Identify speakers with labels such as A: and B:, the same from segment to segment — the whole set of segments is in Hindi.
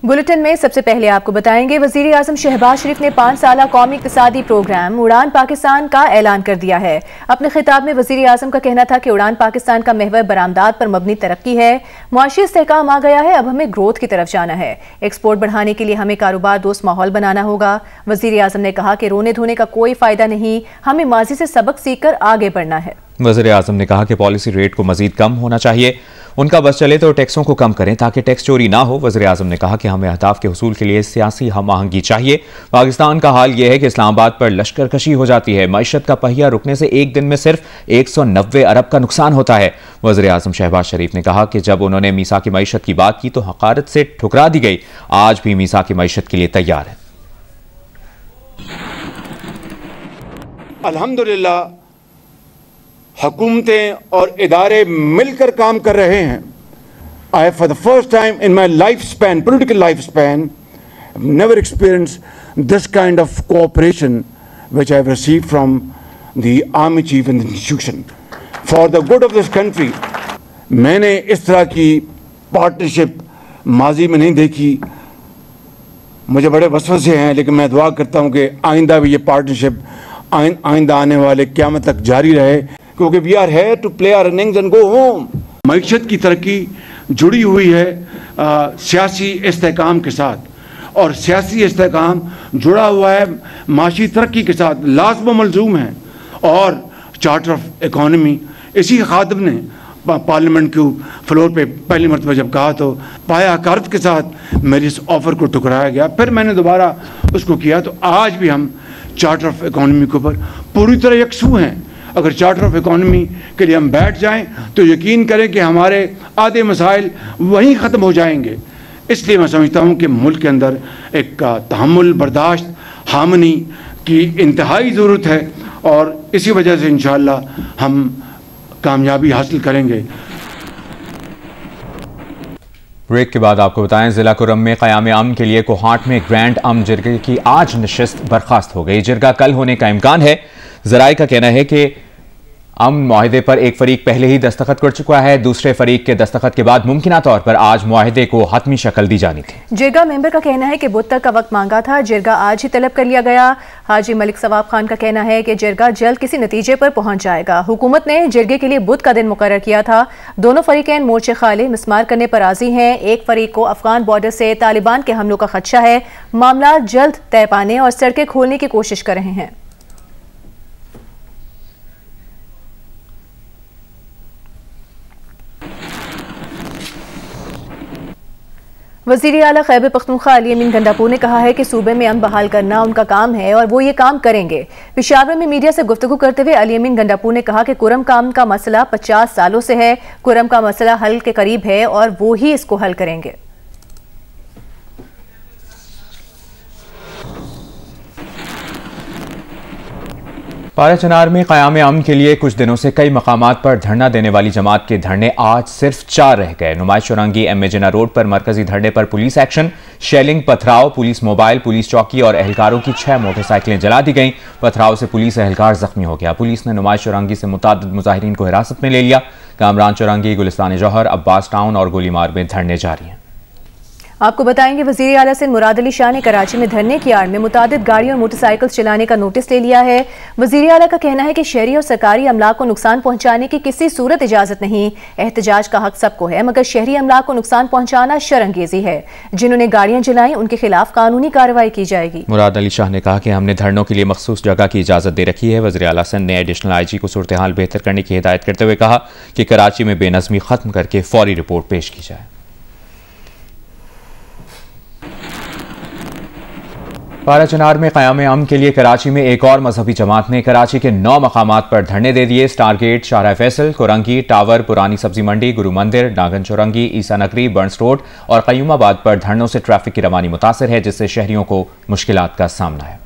A: बुलेटिन में सबसे पहले आपको बताएंगे, वजीर आजम शहबाज शरीफ ने 5 साला कौमी इक्तिसादी प्रोग्राम उड़ान पाकिस्तान का ऐलान कर दिया है। अपने खिताब में वजीर आजम का कहना था कि उड़ान पाकिस्तान का महवर बरामदात पर मबनी तरक्की है, मुआशी इस्तेहकाम आ गया है, अब हमें ग्रोथ की तरफ जाना है। एक्सपोर्ट बढ़ाने के लिए हमें कारोबार दोस्त माहौल बनाना होगा। वजीर आजम ने कहा कि रोने धोने का कोई फायदा नहीं, हमें माजी से सबक सीखकर आगे बढ़ना है।
B: वज़ीर आज़म ने कहा कि पॉलिसी रेट को मजीद कम होना चाहिए, उनका बस चले तो टैक्सों को कम करें ताकि टैक्स चोरी ना हो। वज़ीर आज़म ने कहा कि हमें अहदाफ के हुसूल के लिए सियासी हम आहंगी चाहिए। पाकिस्तान का हाल यह है कि इस्लामाबाद पर लश्कर कशी हो जाती है, मईशत का पहिया रुकने से एक दिन में सिर्फ 190 अरब का नुकसान होता है। वज़ीर आज़म शहबाज शरीफ ने कहा कि जब उन्होंने मीसा की मईशत की बात की तो हक़ारत से ठुकरा दी गई, आज भी मीसा की मईशत के लिए तैयार है।
C: अल्हम्दुलिल्लाह हुकूमतें और इदारे मिलकर काम कर रहे हैं। I for the first time in my life span, political life span, never experience this kind of cooperation which I have received from the army chief in the institution for the good of this country. मैंने इस तरह की पार्टनरशिप माजी में नहीं देखी। मुझे बड़े वसवसे हैं, लेकिन मैं दुआ करता हूँ कि आइंदा भी ये पार्टनरशिप आइंदा आने वाले क़यामत तक जारी रहे, क्योंकि we are here to play our innings and go home. मईशत की तरक्की जुड़ी हुई है सियासी इस्तेहकाम के साथ, और सियासी इस्तेहकाम जुड़ा हुआ है माशी तरक्की के साथ, लाज़िम मलज़ूम है। और चार्टर ऑफ इकॉनमी इसी खातिब ने पार्लियामेंट के फ्लोर पे पहली मरतबा जब कहा तो पाया हक़ारत के साथ मेरे इस ऑफ़र को ठुकराया गया। फिर मैंने दोबारा उसको किया, तो आज भी हम चार्टर ऑफ इकॉनमी के ऊपर पूरी तरह यकसू हैं। अगर चार्टर ऑफ इकॉनमी के लिए हम बैठ जाएं तो यकीन करें कि हमारे आधे मसाइल वहीं ख़त्म हो जाएंगे। इसलिए मैं समझता हूं कि मुल्क के अंदर एक तहम्मुल, बर्दाश्त, हामनी की इंतहाई ज़रूरत है, और इसी वजह से इंशाअल्लाह हम कामयाबी हासिल करेंगे।
B: ब्रेक के बाद आपको बताएं, जिला कुरम में क़याम अमन के लिए कोहाट में ग्रैंड अमन जिरगे की आज नशिस्त बर्खास्त हो गई। जिरगा कल होने का इम्कान है। ज़राए का कहना है कि अमन मुआहदे पर एक फरीक पहले ही दस्तखत कर चुका है, दूसरे फरीक के दस्तखत के बाद मुमकिना तौर पर आज मुआहदे को हतमी शक्ल दी जानी थी।
A: जिरगा मेंबर का कहना है कि बुध तक का वक्त मांगा था, जिरगा आज ही तलब कर लिया गया। हाजी मलिक सवाब खान का कहना है कि जिरगा जल्द किसी नतीजे पर पहुंच जाएगा। हुकूमत ने जिरगे के लिए बुध का दिन मुकर्रर किया था। दोनों फरीकैन मोर्चे खाली मिसमार करने पर राजी हैं। एक फरीक को अफगान बॉर्डर से तालिबान के हमलों का खदशा है। मामला जल्द तय पाने और सड़कें खोलने की कोशिश कर रहे हैं। वज़ीर आला खैबर पख्तूनख्वा अली अमीन गंडापुर ने कहा है कि सूबे में अमन बहाल करना उनका काम है और वो ये काम करेंगे। पेशावर में मीडिया से गुफ्तगू करते हुए अली अमीन गंडापुर ने कहा कि कुरम का अमन का मसला 50 सालों से है, कुरम का मसला हल के करीब है और वो ही इसको हल करेंगे।
B: पाराचनार में क़याम अमन के लिए कुछ दिनों से कई मकामात पर धरना देने वाली जमात के धरने आज सिर्फ 4 रह गए। नुमाइश चौरंगी एम जिना रोड पर मरकजी धरने पर पुलिस एक्शन, शेलिंग, पथराव, पुलिस मोबाइल, पुलिस चौकी और एहलकारों की 6 मोटरसाइकिलें जला दी गईं। पथराव से पुलिस एहलकार जख्मी हो गया। पुलिस ने नुमाइश चौरंगी से मुतादिद मुजाहिरीन को हिरासत में ले लिया। कामरान चौरंगी, गुलिस्तान जौहर, अब्बास टाउन और गोलीमार में धरने जारी हैं।
A: आपको बताएंगे, वज़ीर आला सिंध मुराद अली शाह ने कराची में धरने की आड़ में मुतादिद गाड़ियों और मोटरसाइकिल चलाने का नोटिस ले लिया है। वज़ीर आला का कहना है कि शहरी और सरकारी अमलाक को नुकसान पहुंचाने की किसी सूरत इजाजत नहीं। एहतजाज का हक सबको है, मगर शहरी अमलाक को नुकसान पहुंचाना शर्मंगेजी है। जिन्होंने गाड़ियां जलाई उनके खिलाफ कानूनी कार्रवाई की जाएगी।
B: मुराद अली शाह ने कहा कि हमने धरनों के लिए मखसूस जगह की इजाजत दे रखी है। वज़ीर आला सिंध ने एडिशनल IG को सूरत हाल बेहतर करने की हिदायत करते हुए कहा कि कराची में बेनज़मी खत्म करके फौरी रिपोर्ट पेश की जाए। पाराचनार में क़याम अमन के लिए कराची में एक और मजहबी जमात ने कराची के 9 मकामात पर धरने दे दिए। Star Gate, Shahrah Faisal, Korangi tower, पुरानी सब्जी मंडी, गुरु मंदिर, नागन चौरंगी, ईसा नगरी, बर्न्स रोड और क़य्यूमाबाद पर धरनों से ट्रैफिक की रवानी मुतासर है, जिससे शहरियों को मुश्किलात का सामना है।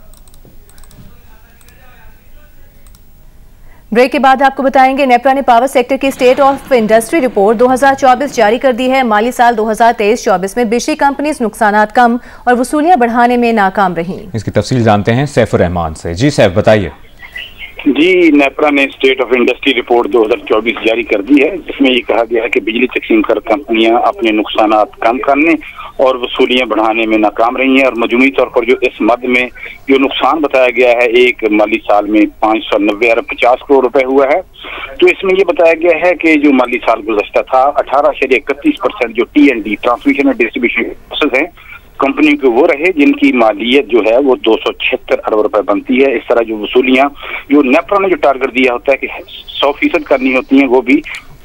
A: ब्रेक के बाद आपको बताएंगे, नेपरा ने पावर सेक्टर की स्टेट ऑफ इंडस्ट्री रिपोर्ट 2024 जारी कर दी है। माली साल 2023-24 में बिजली कंपनीज नुकसानात कम और वसूलियां बढ़ाने में नाकाम रहीं।
B: इसकी तफसील जानते हैं सैफुर रहमान से। जी सैफ, बताइए।
D: जी, नेपरा ने स्टेट ऑफ इंडस्ट्री रिपोर्ट 2024 जारी कर दी है, जिसमें ये कहा गया है कि बिजली तकसीम कर कंपनियां अपने नुकसानात कम करने और वसूलियां बढ़ाने में नाकाम रही हैं और मजमूई तौर पर जो इस मद में जो नुकसान बताया गया है एक माली साल में 590 अरब 50 करोड़ रुपए हुआ है। तो इसमें ये बताया गया है कि जो माली साल गुज़श्ता था 18.31% जो TND ट्रांसमिशन और डिस्ट्रीब्यूशन लॉसेस हैं कंपनी के वो रहे जिनकी मालियत जो है वो 276 अरब रुपए बनती है। इस तरह जो वसूलियां जो नेपरा ने जो टारगेट दिया होता है कि 100% करनी होती हैं वो भी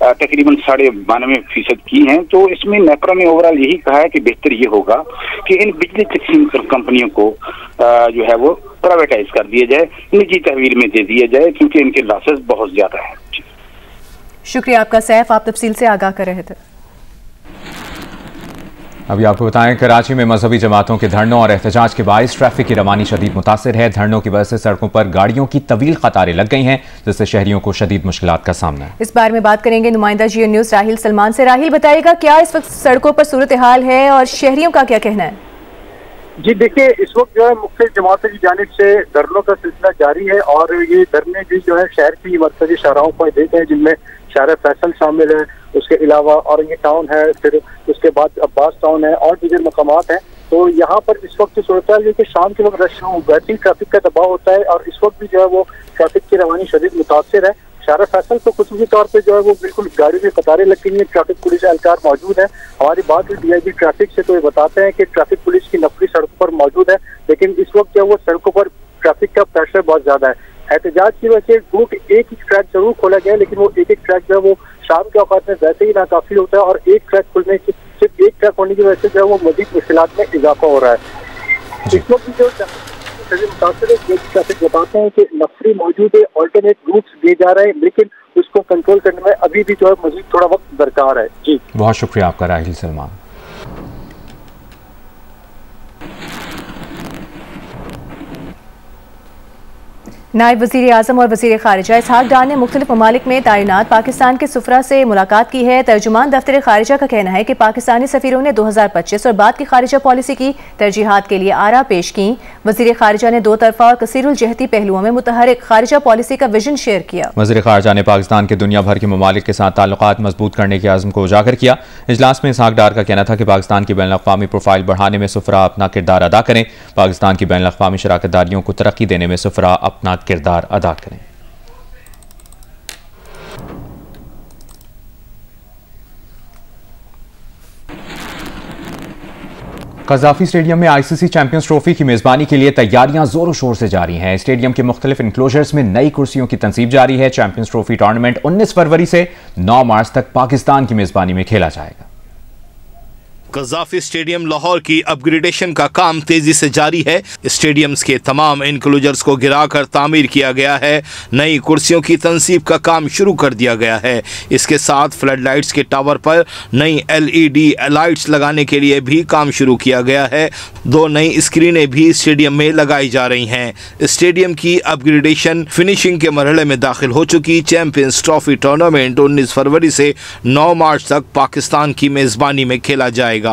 D: तकरीबन 92.5% की हैं। तो इसमें नेपरा ने ओवरऑल यही कहा है कि बेहतर ये होगा कि इन बिजली तकसीम कंपनियों को जो है वो प्राइवेटाइज कर दिया जाए, निजी तहवील में दे दिया जाए, क्योंकि इनके लॉसेस बहुत ज्यादा है।
A: शुक्रिया आपका सैफ, आप तफसील से आगाह कर रहे थे।
B: अभी आपको बताएं, कराची में मजहबी जमातों के धरनों और एहतजाज के बायस ट्रैफिक की रवानी शदीद मुतासिर है। धरनों की वजह से सड़कों पर गाड़ियों की तवील कतारें लग गई हैं, जिससे शहरियों को शदीद मुश्किलात का सामना है।
A: इस बारे में बात करेंगे नुमाइंदा जियो न्यूज़ राहिल सलमान से। राहिल, बताइएगा क्या इस वक्त सड़कों पर सूरत हाल है और शहरियों का क्या कहना है?
E: जी देखिए, इस वक्त जो है मुख्तलिफ जमातों की जानिब से धरनों का सिलसिला जारी है और ये धरने भी जो है शहर की मरकजी शाहराहों पर देते हैं, जिनमें शहर फैसल शामिल है, उसके अलावा औरंगी टाउन है, फिर उसके बाद अब्बास टाउन है और दीगर मकामात हैं। तो यहाँ पर इस वक्त सूरत हाल है कि शाम के वक्त रश वैसे ही ट्रैफिक का दबाव होता है और इस वक्त भी जो है वो ट्रैफिक की रवानी शदीद मुतासिर है। शहर फैसल तो खुसूसी तौर पे जो है वो बिल्कुल गाड़ी में कतारें लगी हुई है, ट्रैफिक पुलिस एहलकार मौजूद है। हमारी बात हुई DIG ट्रैफिक से तो ये बताते हैं कि ट्रैफिक पुलिस की नफरी सड़कों पर मौजूद है, लेकिन इस वक्त जो है वो सड़कों पर ट्रैफिक का प्रेशर बहुत ज्यादा है। एहतजाज की वजह से रूट एक ही ट्रैक जरूर खोला गया है, लेकिन वो एक ट्रैक जो है वो शाम के औकात में वैसे ही नाकाफी होता है और एक ट्रैक खुलने की सिर्फ एक ट्रैक होने की वजह से जो है वो मजीद मुश्किलात में इजाफा हो रहा है। इस वक्त जो मुतासर ट्रैफिक बताते हैं कि नफरी मौजूद है, ऑल्टरनेट रूट्स दिए जा रहे हैं, लेकिन उसको कंट्रोल करने में अभी भी जो है मजीद थोड़ा वक्त दरकार है। जी
B: बहुत शुक्रिया आपका राहिल सलमान।
A: नायब वज़ीर आज़म और वज़ीर ख़ारिजा इसहाक डार ने मुख्तलिफ ममालिक में तैनात पाकिस्तान के सुफरा से मुलाकात की है। तर्जुमान दफ्तर ख़ारिजा का कहना है कि पाकिस्तानी सफ़ीरों ने 2025 और बाद की ख़ारिजा पॉलिसी की तरजीहात के लिए आरा पेश की। वज़ीर ख़ारिजा ने दो तरफ़ा और कसीरुल जहती पहलुओं में मुतहरिक ख़ारिजा पॉलिसी का विजन शेयर किया।
B: वज़ीर ख़ारिजा ने पाकिस्तान के दुनिया भर के ममालिक के साथ ताल्लुकात मजबूत करने के आज़म को उजागर किया। इजलास में इसहाक डार का कहना था कि पाकिस्तान की बैनुल-अक़वामी प्रोफाइल बढ़ाने में सुफरा अपना किरदार अदा करें। पाकिस्तान की बैनुल-अक़वामी शराकतदारियों को तरक्की देने में सुफरा अपना किरदार अदा करें। कज़ाफी स्टेडियम में ICC चैंपियंस ट्रॉफी की मेजबानी के लिए तैयारियां जोरों शोर से जारी हैं। स्टेडियम के मुख्तलिफ इनक्लोजर्स में नई कुर्सियों की तंसीब जारी है। चैंपियंस ट्रॉफी टूर्नामेंट 19 फरवरी से 9 मार्च तक पाकिस्तान की मेजबानी में खेला जाएगा।
F: कज़ाफी स्टेडियम लाहौर की अपग्रेडेशन का काम तेजी से जारी है। स्टेडियम्स के तमाम इनक्लोजर्स को गिराकर तामीर किया गया है। नई कुर्सियों की तंसीब का काम शुरू कर दिया गया है। इसके साथ फ्लड लाइट्स के टावर पर नई LED लाइट्स लगाने के लिए भी काम शुरू किया गया है। 2 नई स्क्रीनें भी स्टेडियम में लगाई जा रही हैं। स्टेडियम की अपग्रेडेशन फिनिशिंग के मरहले में दाखिल हो चुकी। चैंपियंस ट्रॉफी टूर्नामेंट 19 फरवरी से 9 मार्च तक पाकिस्तान की मेजबानी में खेला जाएगा।